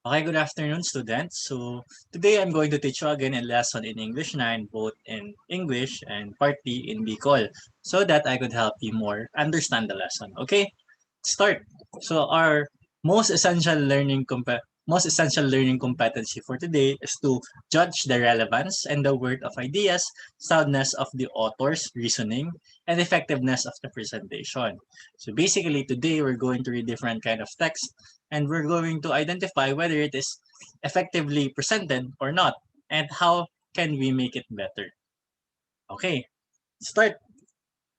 Okay, good afternoon, students. So, today I'm going to teach you again a lesson in English 9, both in English and partly in Bicol, so that I could help you more understand the lesson. Okay, start. So, our most essential learning competency for today is to judge the relevance and the worth of ideas, soundness of the author's reasoning, and effectiveness of the presentation. So, basically, today we're going to read different kind of text and we're going to identify whether it is effectively presented or not and how can we make it better. Okay, start.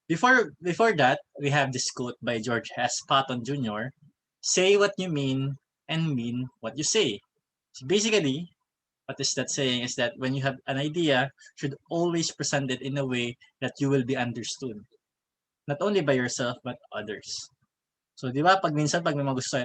Before that, we have this quote by George S. Patton Jr. Say what you mean what you say. So basically, what is that saying is that when you have an idea, should always present it in a way that you will be understood, not only by yourself but others. So, 'di ba pag minsan pag may mga gusto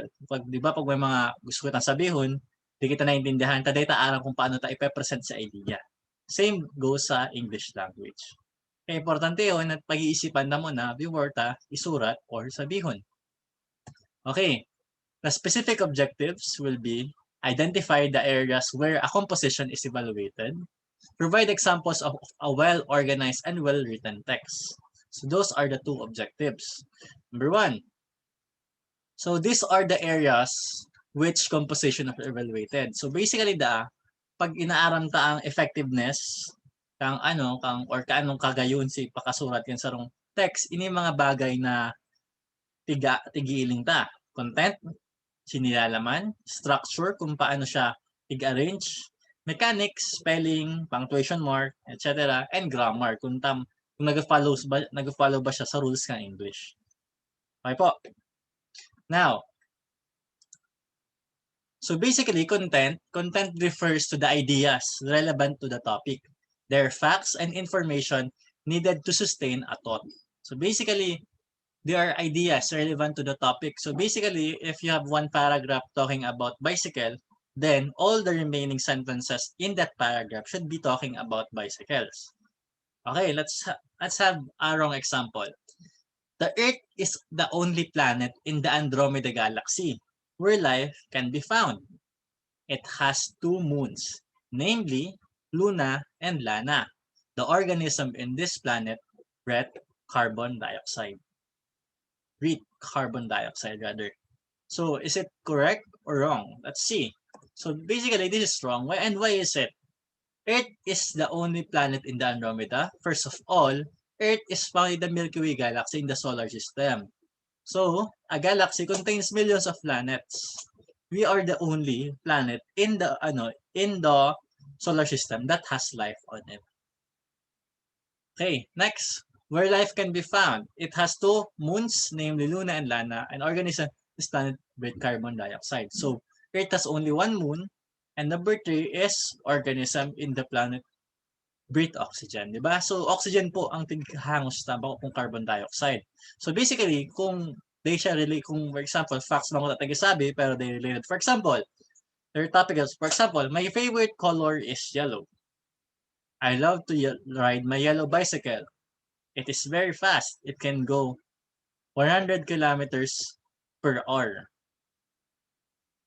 'di ba pag may mga gusto kitang sabihon, 'di kita naintindihan, taday ta aram kung paano ta ipe-present sa idea. Same goes sa English language. Kaya importante 'yun at pag-iisipan na mo na before ta isurat or sabihon. Okay, the specific objectives will be identify the areas where a composition is evaluated, provide examples of a well-organized and well-written text. So those are the two objectives. Number one, so these are the areas which composition are evaluated. So basically pag inaaram ta ang effectiveness kang kaanong kagayon si pakasurat yan sa rong text ini mga bagay na tigiiling ta. Content, sinilalaman, structure kung paano siya i-arrange, mechanics, spelling, punctuation mark, etc. and grammar kung nag-follow ba siya sa rules ng English. Okay po. Now, so basically, content refers to the ideas relevant to the topic. They're facts and information needed to sustain a thought. So basically, they are ideas relevant to the topic. So basically, if you have one paragraph talking about bicycle, then all the remaining sentences in that paragraph should be talking about bicycles. Okay, let's have a wrong example. The Earth is the only planet in the Andromeda galaxy where life can be found. It has two moons, namely Luna and Lana. The organism in this planet breathe carbon dioxide. Breathe carbon dioxide rather. So is it correct or wrong? Let's see. So basically this is wrong. Why is it? Earth is the only planet in the Andromeda. First of all, Earth is found in the Milky Way galaxy in the solar system. So, a galaxy contains millions of planets. We are the only planet in the solar system that has life on it. Okay, next. Where life can be found. It has two moons, namely Luna and Lana, and organism this planet with carbon dioxide. So, Earth has only one moon, and number three is organism in the planet breathe oxygen, di ba? So, oxygen po ang tighangos tama kung carbon dioxide. So, basically, kung kung for example, facts lang ko sabi, pero they related. For example, their topic is, for example, my favorite color is yellow. I love to ride my yellow bicycle. It is very fast. It can go 100 kilometers per hour.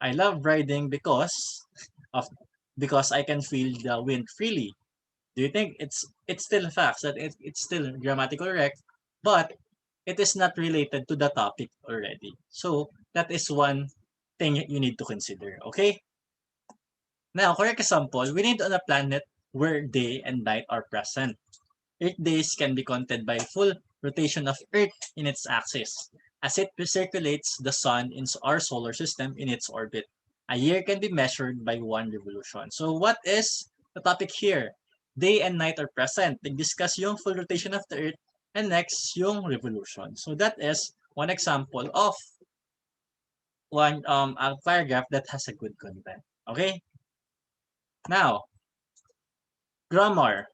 I love riding of because I can feel the wind freely. Do you think it's still facts that it's still grammatically correct, but it is not related to the topic already. So that is one thing you need to consider. Okay. Now, correct example, we need on a planet where day and night are present. Earth days can be counted by full rotation of Earth in its axis, as it circulates the sun in our solar system in its orbit. A year can be measured by one revolution. So what is the topic here? Day and night are present. Nag-discuss yung full rotation of the Earth and next yung revolution. So that is one example of a paragraph that has a good content. Okay? Now, grammar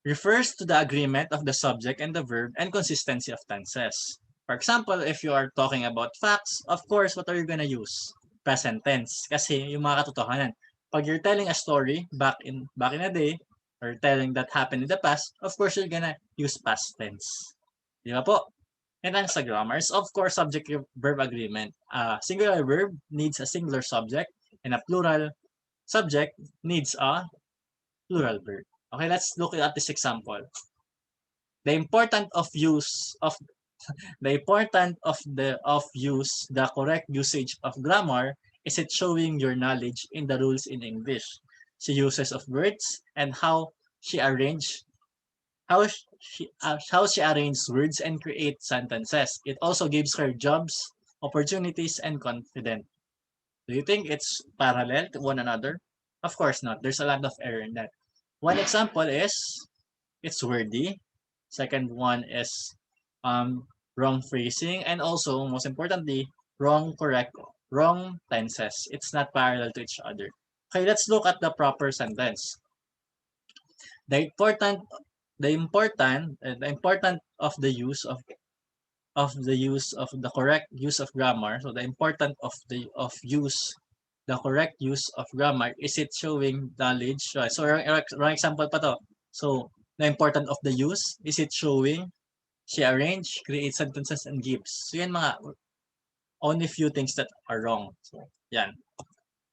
refers to the agreement of the subject and the verb and consistency of tenses. For example, if you are talking about facts, of course, what are you gonna use? Present tense. Kasi yung mga katotohanan. Pag you're telling a story back in a day, or telling that happened in the past, of course, you're gonna use past tense. Di ba po? And ang sa grammar is, of course, subject-verb agreement. Singular verb needs a singular subject. and a plural subject needs a plural verb. Okay, let's look at this example. The important of use of the correct usage of grammar is it showing your knowledge in the rules in English. She uses of words and she arrange how she arranges words and create sentences. It also gives her jobs, opportunities, and confidence. Do you think it's parallel to one another? Of course not. There's a lot of error in that. One example is it's wordy. Second one is um, wrong phrasing, and also most importantly, wrong tenses. It's not parallel to each other. Okay, let's look at the proper sentence. The important the important of the correct use of grammar. So the important of use the correct use of grammar is it showing knowledge. So wrong example pa to. So the important of the use is it showing she arrange, create sentences, and gives. So yan mga only few things that are wrong. So yan.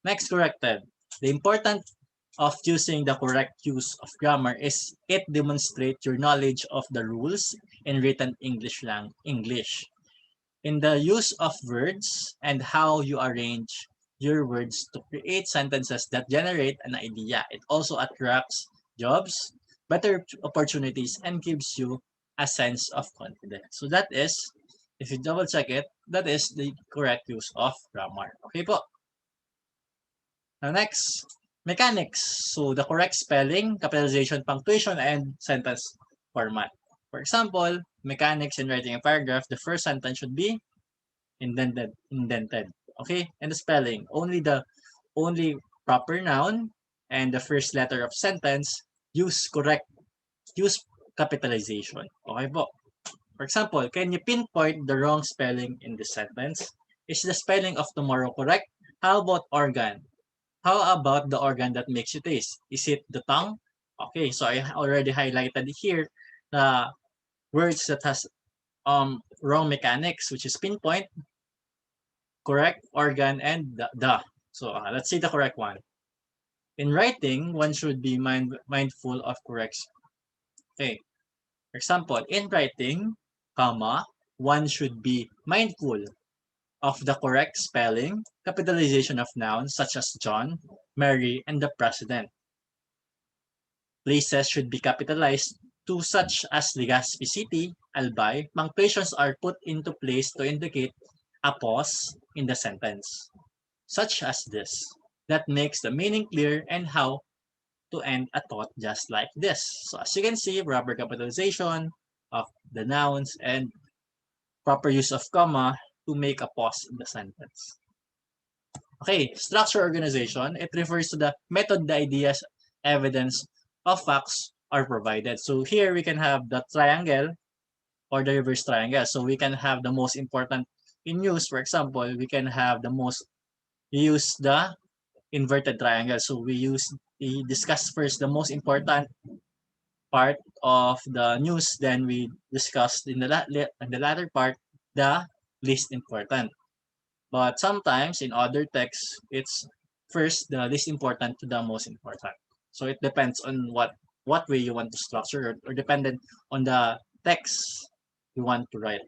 Next corrected. The important of using the correct use of grammar is it demonstrates your knowledge of the rules in written English. In the use of words and how you arrange your words to create sentences that generate an idea. It also attracts jobs, better opportunities, and gives you a sense of confidence. So that is, if you double check it, that is the correct use of grammar. Okay po. Now next, mechanics. So the correct spelling, capitalization, punctuation, and sentence format. For example, mechanics in writing a paragraph, the first sentence should be indented. Okay? And the spelling, only proper noun and the first letter of sentence, use capitalization. Okay po. For example, can you pinpoint the wrong spelling in this sentence? Is the spelling of tomorrow correct? How about organ? How about the organ that makes you taste? Is it the tongue? Okay, so I already highlighted here the words that has wrong mechanics, which is pinpoint, correct, organ, and the. So let's see the correct one. In writing, one should be mindful of correction. Okay. For example, in writing, comma, one should be mindful of the correct spelling, capitalization of nouns such as John, Mary, and the president. Places should be capitalized to such as Legazpi City, Albay. Punctuations are put into place to indicate a pause in the sentence, such as this. That makes the meaning clear and how to end a thought just like this. So as you can see, proper capitalization of the nouns and proper use of comma to make a pause in the sentence. Okay, structure organization. It refers to the method, the ideas, evidence of facts are provided. So here we can have the triangle or the reverse triangle. So we can have the most important in use. For example, we can have use the inverted triangle. So we discuss first the most important part of the news, then we discussed in the latter part the least important. But sometimes in other texts, it's first the least important to the most important. So it depends on what way you want to structure or dependent on the text you want to write.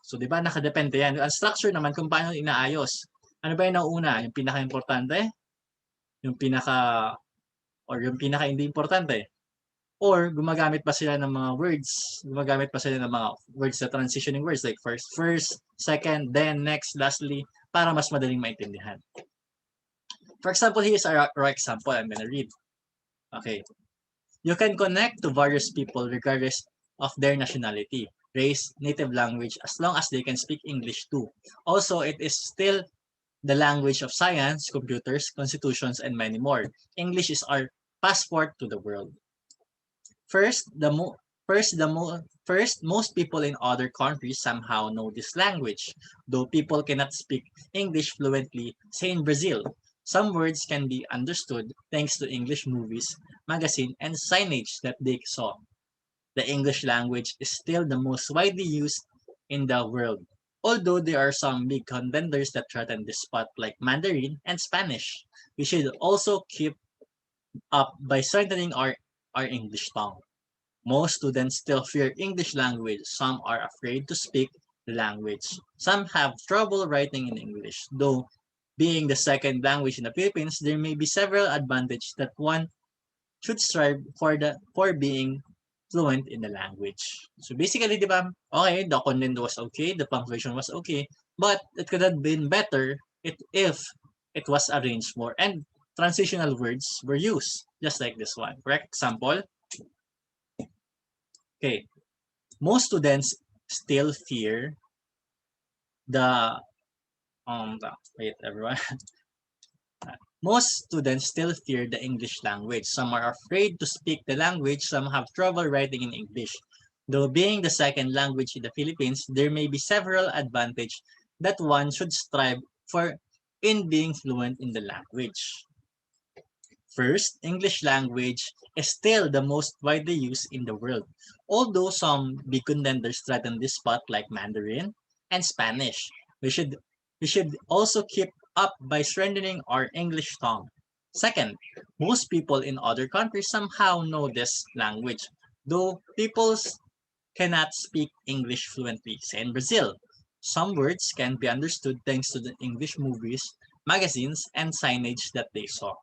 So di ba nakadepende yan. Ang structure naman kung paano inaayos. Ano ba yung nauuna? Yung pinaka-importante? Yung pinaka or yung pinaka hindi importante? Or gumagamit pa sila ng mga words, gumagamit pa sila ng mga words na transitioning words like first, second, then, next, lastly, para mas madaling maintindihan. For example, here's our example I'm gonna read. Okay. You can connect to various people regardless of their nationality, race, native language, as long as they can speak English too. Also, it is still the language of science, computers, constitutions, and many more. English is our passport to the world. First, most people in other countries somehow know this language, though people cannot speak English fluently. Say in Brazil, some words can be understood thanks to English movies, magazine, and signage that they saw. The English language is still the most widely used in the world. Although there are some big contenders that threaten this spot like Mandarin and Spanish, we should also keep up by strengthening our English tongue. Most students still fear English language. Some are afraid to speak the language. Some have trouble writing in English. Though being the second language in the Philippines, there may be several advantages that one should strive for being fluent in the language. So basically, di ba, okay, the content was okay, the punctuation was okay, but it could have been better if it was arranged more and transitional words were used, just like this one. Correct? Example, okay, most students still fear the wait everyone. Most students still fear the English language. Some are afraid to speak the language, some have trouble writing in English. Though being the second language in the Philippines, there may be several advantages that one should strive for in being fluent in the language. First, English language is still the most widely used in the world, although some big contenders threaten this spot like Mandarin and Spanish. We should we should also keep up by strengthening our English tongue. Second, most people in other countries somehow know this language, though people cannot speak English fluently. Say in Brazil, some words can be understood thanks to the English movies, magazines, and signage that they saw.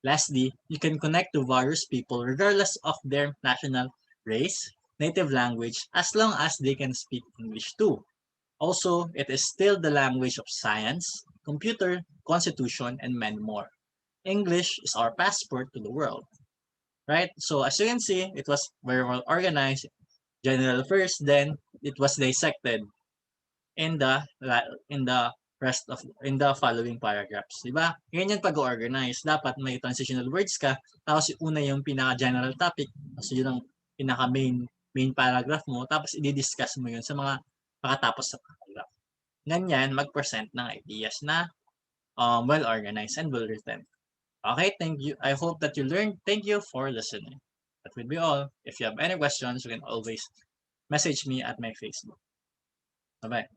Lastly, you can connect to various people regardless of their national race, native language, as long as they can speak English too. Also, it is still the language of science, computer, constitution, and many more. English is our passport to the world, right? So as you can see, it was very well organized. General first, then it was dissected in the rest of in the following paragraphs, 'di ba? Ganyan pag-organize, dapat may transitional words ka, tapos yung una yung pinaka-general topic, tapos yun ang pinaka-main paragraph mo, tapos i-discuss mo yun sa mga pakatapos sa paragraph. Ganyan mag-present ng ideas na well-organized and well-written. Okay, thank you. I hope that you learned. Thank you for listening. That will be all. If you have any questions, you can always message me at my Facebook. Bye-bye.